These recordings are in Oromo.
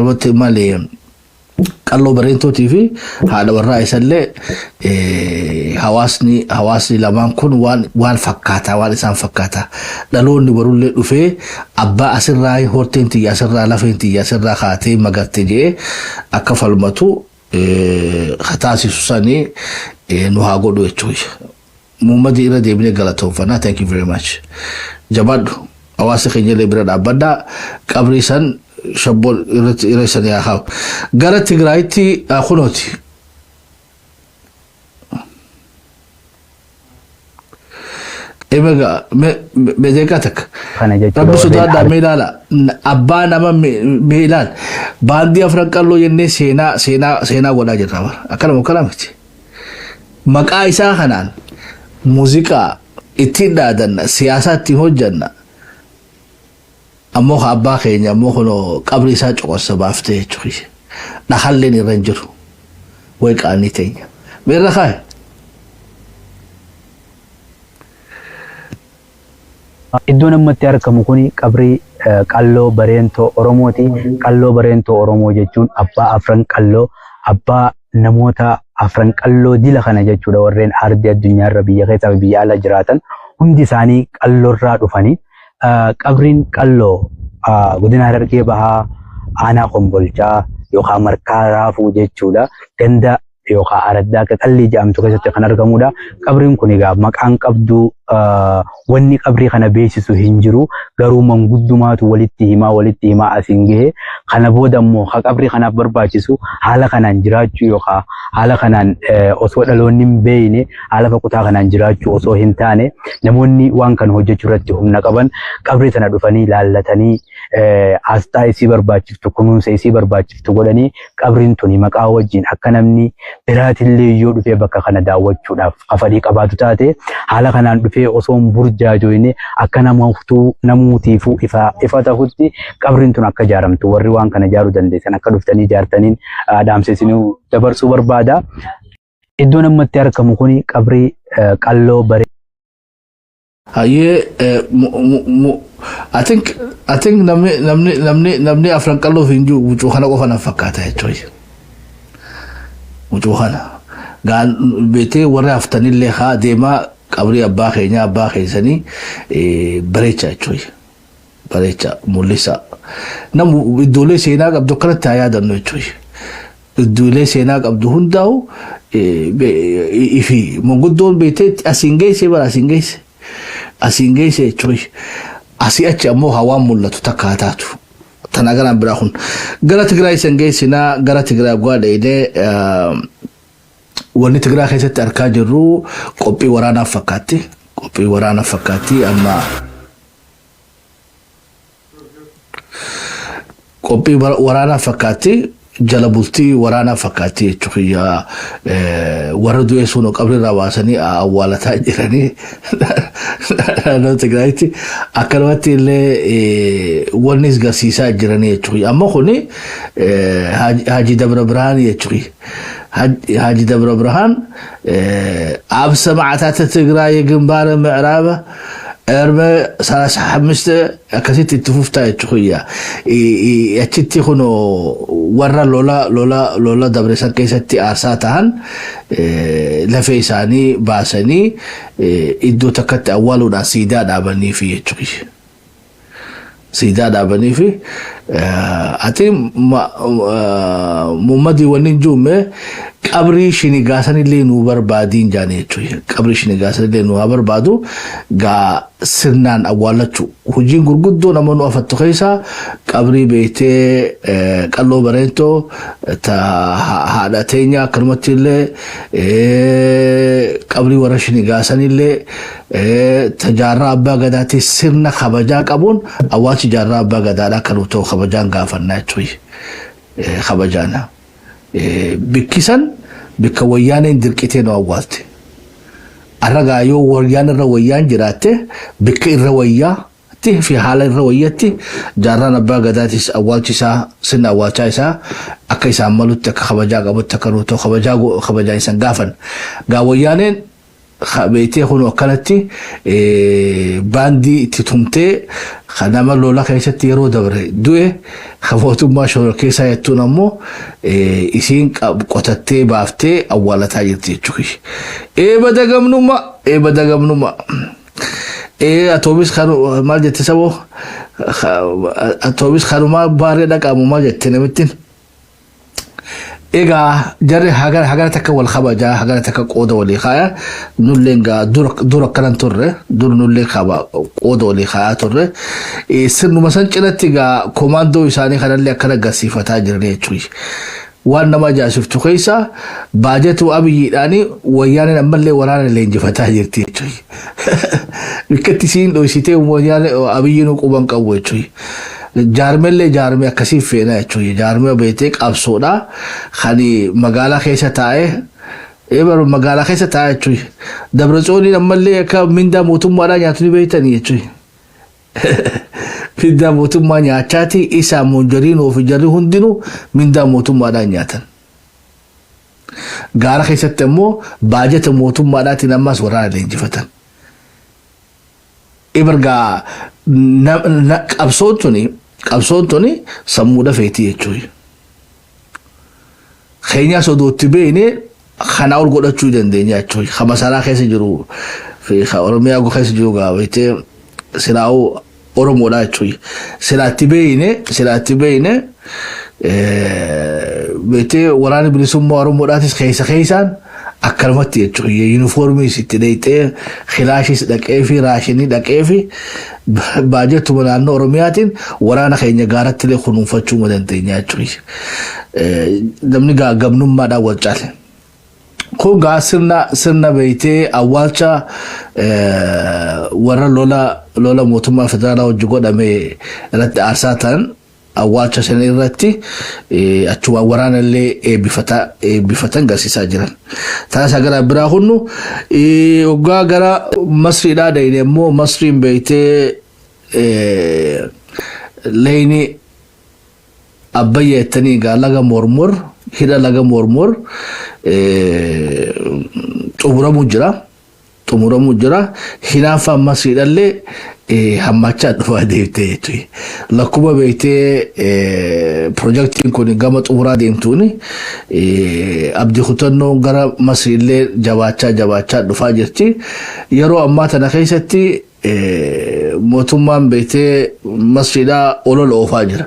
kalmatti malee qalloo bareentootii fi haadha warraa isallee hawaasni lamaan kun waan fakkaataa waan isaan fakkaataa dhaloonni warullee dhufee abbaa asirraa horteen tiyya asirraa lafeen tiyya asirraa kaatee magarte jee akka falmatu taasisu sanii nu haa godhu jechuudha. Muummadii irra deebinee galatoonfannaa. Thank you very much. Jabaadhu hawaasa keenya illee bira dhaabbadhaa qabrii san shabbol irra san yaa haw gara Tigraayitti kunooti. Emega medeekatak rabbi sodaadhaa meelaala abbaa nama meelaal baandii afran qalloo jennee seenaa godhaa jirra akkana miti maqaa isaa kanaan muuziqaa ittiin dhaadanna siyaasaa ittiin hojjanna ammoo abbaa keenya ammoo kuno qabri isaa coqorsa baaftee jechuudha dhahalleen irra hin jiru way qaanii teenya meerra kaa'e. Iddoon ammatti argamu kuni qabrii qalloo bareentoo Oromooti. Qalloo bareentoo Oromoo jechuun abbaa afran qalloo abbaa namoota afran qalloo dila kana jechuudha warreen ardii addunyaarra biyya keessaa fi biyya ala jiraatan hundi isaanii qalloorraa dhufanii qabriin qalloo godina Harargee Bahaa aanaa Kombolchaa yookaan Markaa Raafuu jechuudha ganda yookaan araddaa qallii jedhamtu keessatti kan argamudha. Qabriin kun egaa maqaan qabdu wanni qabrii kana beeksisu hin jiru garuu manguddumaatu walitti himaa asiin gahe kana booda immoo qabrii kanaaf barbaachisu haala kanaan jiraachuu yookaan haala kanaan osoo dhaloonni hin beekne haala fakutaa kanaan jiraachuu osoo hin taane namoonni waan kan hojjechuu irratti humna qaban qabrii sana dhufanii laallatanii asxaa isii barbaachiftu kunuunsa isii barbaachiftu godhanii qabriin tuni maqaa wajjin akka namni biraatillee yoo dhufee bakka kana daawwachuudhaaf afadii qabaatu taate haala kanaan dhufee osoo burjaajoyne akka namuutiifuu ifa ta'utti qabriin tun akka ijaaramtu warri waan kana ijaaruu dandeessan akka dhuftanii ijaartaniin dhaamsesinuu dabarsuu barbaada. Iddoon ammatti argamu kuni qabrii qalloo baree. I think namni afran qalloo fi injuu wucuu kana qofa na fakkaata jechuudha. Wucuu kana gaan beetee warri haftanillee haa deemaa qabrii abbaa keessanii bareecha jechuudha. Bareecha mul'isa. Namu iddoolee seenaa qabdu kanatti haa yaadannu jechuudha. Iddoolee seenaa qabdu hundaa'u ifi manguddoon beetee asiin geesse bara asiin geesse jechuudha. Asii achi ammoo hawaan mul'atu takka haa taatu. Tana garaan biraa kun gara Tigraay san geessinaa gara Tigraay gwaadheenee wanni Tigraay keessatti argaa jirru qophii waraanaaf fakkaatti amma qophii waraanaaf fakkaatti jala bultii waraanaaf fakkaatti jechuudha. Warra du'ee sun qabrii irraa baasanii awwaalataa jiranii naannoo Tigraayitti akkanumatti illee wanni garsiisaa jiranii jechuudha. Amma kuni Haji Dabra Birhaan jechuudha. Haji Dabra Birhaan absa macataata Tigraay ግንባር ምዕራብ أربع سلاش حمست كسيت التفوفتا يتخويا يأتي خنو ورا لولا دبرسان كيستي أرساتهن لفيساني باسني إدو تكت أولنا سيداد أبني في يتخوي سيداد أبني في أتي ممدي ونجوم qabri shinigasan illee nu barbaadin jaane jechuudha. Qabri shinigasan illee nu barbaadu gaa sirnaan awwaalachu hojiin gurguddoo nama nu afattu keessa qabri beetee qalloo bareentoo ta haadha teenya akkanumatti illee qabri warra shinigasan illee tajaarraa abbaa gadaatti sirna kabajaa qabuun awwaalchi jaarraa abbaa gadaadhaa kan utoo kabajaan gaafannaa jechuudha. Kabajaana. Bikkisan bikka wayyaaneen dirqitee nu awwaalte. Arragaa yoo wayyaan irra wayyaan jiraatte bikka irra wayyaatti fi haala irra wayyaatti jaarraan abbaa gadaatis awwaalchisaa sirna awwaalchaa isaa akka isaan malutti akka kabajaa qabutti akka nuutoo kabajaa isaan gaafan. Gaa wayyaaneen beetee kun akkanatti baandii itti tumtee nama lola keessatti yeroo dabre du'e mootummaa shoror keessaa jettuun ammoo isiin qotattee baaftee awwaalataa jirti jechuudha. Eebba dagamnuma. Atoobis kan maal jette saboo atoobis kanuma baaree dhaqamu maal jette namittiin. Egaa jarri hagara takka wal kabaja hagara takka qooda walii kaya nulleen gaa dura kanan turre dur nullee qaba qooda walii kaya turre sirnuma san cinatti gaa komaandoo isaanii kanallee akkana agarsiifataa jiran jechuudha. Waan nama ajaa'ibsiiftu keessa baajetu abiyyiidhaani wayyaaneen ammallee waraana leenjifataa jirti jechuudha. Bikkatti siin dhoysitee wayyaanee abiyyiin quban qabu jechuudha. Jaarmelle jaarme akkasiif feena jechuudha. Jaarme beetee qabsoodha. Khani magaalaa keessa taa'ee eebaru magaalaa keessa taa'ee jechuudha. Dabratsooniin ammallee akka mindaa mootummaadhaan nyaatu ni beeytanii jechuudha. Mindaa mootummaa nyaachaati isaa monjariin oofi jarri hundinuu mindaa mootummaadhaan nyaatan. Gaara keessatti ammoo baajata mootummaadhaatiin ammas waraana leenjifatan. Eebargaa qabsoon tuni sammuudha feetii jechuudha. Keenyaa sodootti beeknee kana ol godhachuu dandeenya jechuudha. Kamasaraa keessa jiru Oromiyaa keessa jiru gaafate silaa'uu Oromoodha jechuudha. Silaatti beekne beetee waraana bilisummaa Oromoodhaatis keessaan akkanumatti jechuudha. Yuunifoormii sitti dheeyxee kilaashis dhaqee fi raashinii dhaqee fi baajettuma naannoo Oromiyaatiin waraana keenya gaaratti illee kunuunfachuu dandeenya jechuudha. Namni gamnummaadhaan wal caale. Kun gaa sirna beeytee awwaalcha warra lola mootummaa federaalaa hojii godhame irratti aarsaa ta'an awwaalcha sana irratti achuma waraana illee eebbifatan garsiisaa jiran. Taasisaa gara biraa hunnu waggaa gara Masriidhaa deeyne immoo Masriin beeytee leeyni Abbayyaa jettanii gaa laga mormor hidha laga mormor xumuramu jira. Hinaafa Masriidhallee hammachaa dhufaa deemtee jechuudha. Lakkuma beeytee piroojeektiin kun gama xumuraa deemtuuni abdii kutannoo gara Masriillee jabaachaa dhufaa jirti. Yeroo ammaa tana keessatti mootummaan beeytee Masriidhaa olola oofaa jira.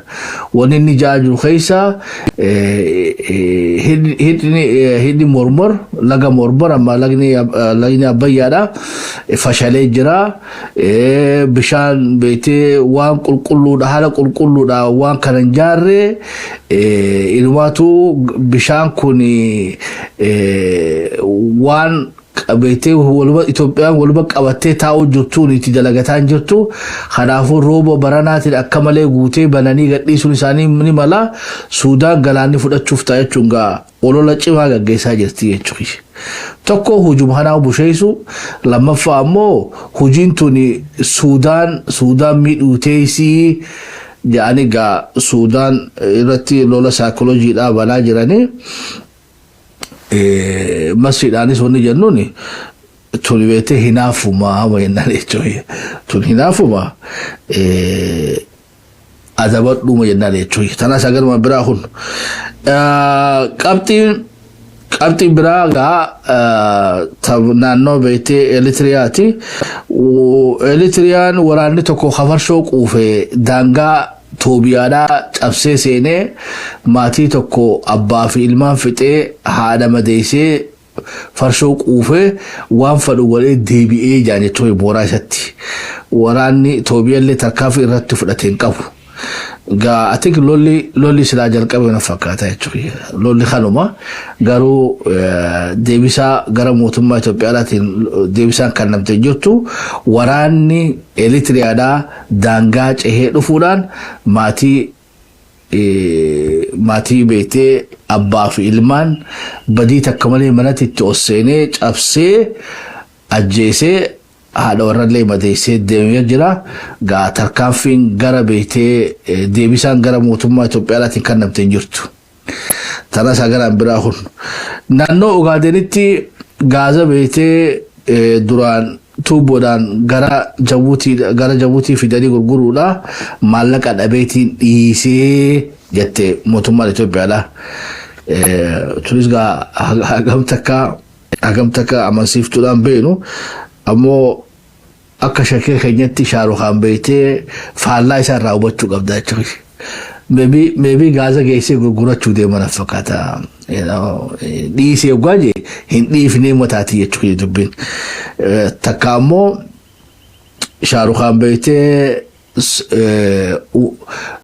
Wanni inni ja'aa jiru keessa hidhi mormor laga mormor amma lagni Abbayyaadha fashalee jira. Bishaan beeytee waan qulqulluudha haala qulqulluudha waan kanan jaarree ilmaatu bishaan kun waan beeytee Itoophiyaan walumaa qabattee taa'uu jirtuun itti dalagataan jirtu. Kanaafuu rooba baranaatiin akka malee guutee bananii gadhiisuun isaanii ni mala. Suudaan galaanni fudhachuuf ta'a jechuun gaa olola cimaa gaggeessaa jirti jechuudha. Tokko hujuma kanaa busheessu lammaffaa ammoo hujiin tuni Suudaan miidhuuteesii jedhanii gaa Suudaan irratti lola saayikolojiidhaa banaa jiranii. Masriidhaanis wanni jennuun tuni beekte hinaafumaa wayannaan jechuudha. Tuni hinaafuma adabadhuma jennaan jechuudha. Tanaas agaruma biraa kun qabxiin biraa gaa naannoo beektee Eritiriyaati. Eritiriyaan waraanni tokko hafarshoo quufee daangaa Toobiyaadhaa cabsee seenee maatii tokko abbaa fi ilmaan fixee haadha madeessee farshoo quufee waan fadhu godhee deebi'ee jaan jechuudha booraa isatti. Waraanni Toobiyaallee tarkaanfii irratti fudhatee hin qabu. Gaa atik lolli silaa jalqabe na fakkaata jechuudha. Lolli kanuma garuu deebisaa gara mootummaa Itoophiyaadhaatiin deebisaan kan namtee jirtu waraanni Eritiriyaadhaa daangaa cehee dhufuudhaan maatii beektee abbaa fi ilmaan badii takka malee manatti itti osseenee cabsee ajjeesee haadha warrallee madeessee deemee jira. Gaa tarkaanfiin gara beektee deebisaan gara mootummaa Itoophiyaadhaatiin kan namtee jirtu. Tanas agaraan biraa kun naannoo Ogaadenitti Gaaza beektee duraan tuuboodhaan gara Jabuutii fidanii gurguruudha maallaqa dhabeetiin dhiisee jette mootummaan Itoophiyaadha. Tunis gaa hagam takka amansiiftuudhaan beenu ammoo akka shakkii keenyatti Shaarukhaan beeytee faallaa isaa irraa hubachuu qabda jechuudha. Maybe Gaza geessee gurgurachuu deeman fakkaata. Dhiisee ogaaje hin dhiifnee mataatii jechuudha dubbiin. Takka ammoo Shaarukhaan beeytee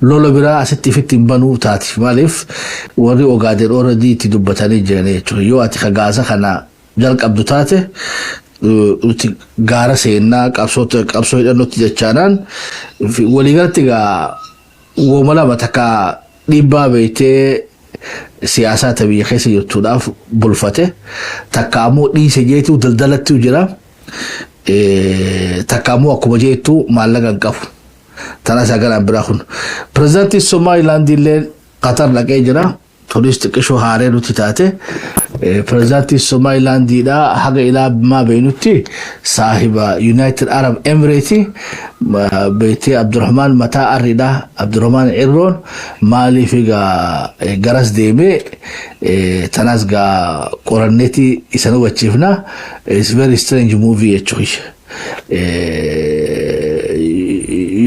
lola biraa asitti ifitti hin banuu taati. Maaliif warri Ogaaden already itti dubbatanii jiran jechuudha. Yoo ati Gaza kana jalqabdu taate gaara seenaa qabsoo hidhannootti jechaanaan waliigalatti gaa woma lama takka dhiibbaa beeytee siyaasaa biyya keessa jirtuudhaaf bulfate takka ammoo dhiise jeetu daldalatti jira takka ammoo akkuma jeetu maallaqa hin qabu. Tana sagalaan biraa kun pirezidaantiin Somaliland illee Qatar dhaqee jira. Tunis xiqqishoo haaree nuti taate pirezidaantiin Somalilandiidha haga ilaa maa beeynutti saahiba United Arab Emirates beeytee Abdurrahman mataa arriidha. Abdurrahman Irroon maaliif garas deemee tanas gaa qoranneeti isa hubachiifna. It's very strange movie jechuudha.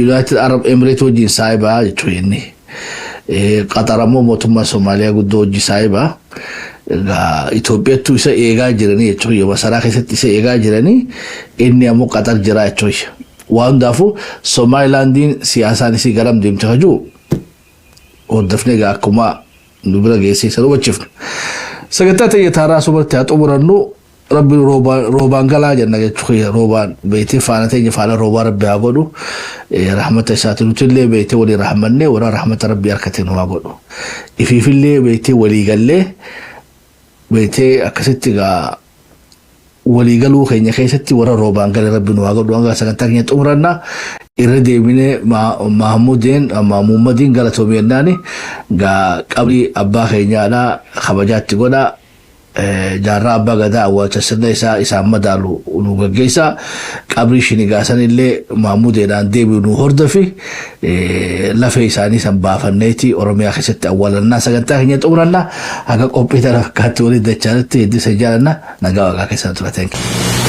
United Arab Emirates wajjin saahiba jechuudha inni. Qatar ammoo mootummaa Somaaliyaa guddoo hojii saahiba. Itoophiyaattu isa eegaa jiranii jechuudha. Masaraa keessatti isa eegaa jiranii inni ammoo Qatar jira jechuudha. Waan hundaafuu Somalilandiin siyaasaan isii garam deemte hajuu hordofnee gaa akkuma nu bira geessee isa hubachiifna. Sagantaa ta'e taaraa sobartii haa xumurannu Rabbi roobaan galaa jenna jechuudha. Roobaan beeytee faana ta'e faana roobaa Rabbi haa godhu. Rahmata isaatiin nutillee beeytee walii rahmannee warra rahmata Rabbi harkateen haa godhu. Ifiifillee beeytee walii gallee beeytee akkasitti gaa walii galuu keenya keessatti warra roobaan galee Rabbi nu haa godhu. Hanga sagantaa keenya xumuranna irra deebinee Mahamummadiin galatoomee jennaani gaa qabrii abbaa keenyaadhaa kabajaatti godha. Jaarraa abbaa gadaa awwaalcha sirna isaa isaan madaalu nu gaggeessa. Qabrii shinigaasan illee Mahamudeedhaan deebi'u nu hordofi. Lafee isaanii san baafanneeti Oromiyaa keessatti awwaalannaa sagantaa keenya xumurannaa. Haga qophii tana fakkaatti waliin dachaanitti hedduu isa jaalanna nagaa waaqaa keessatti tura.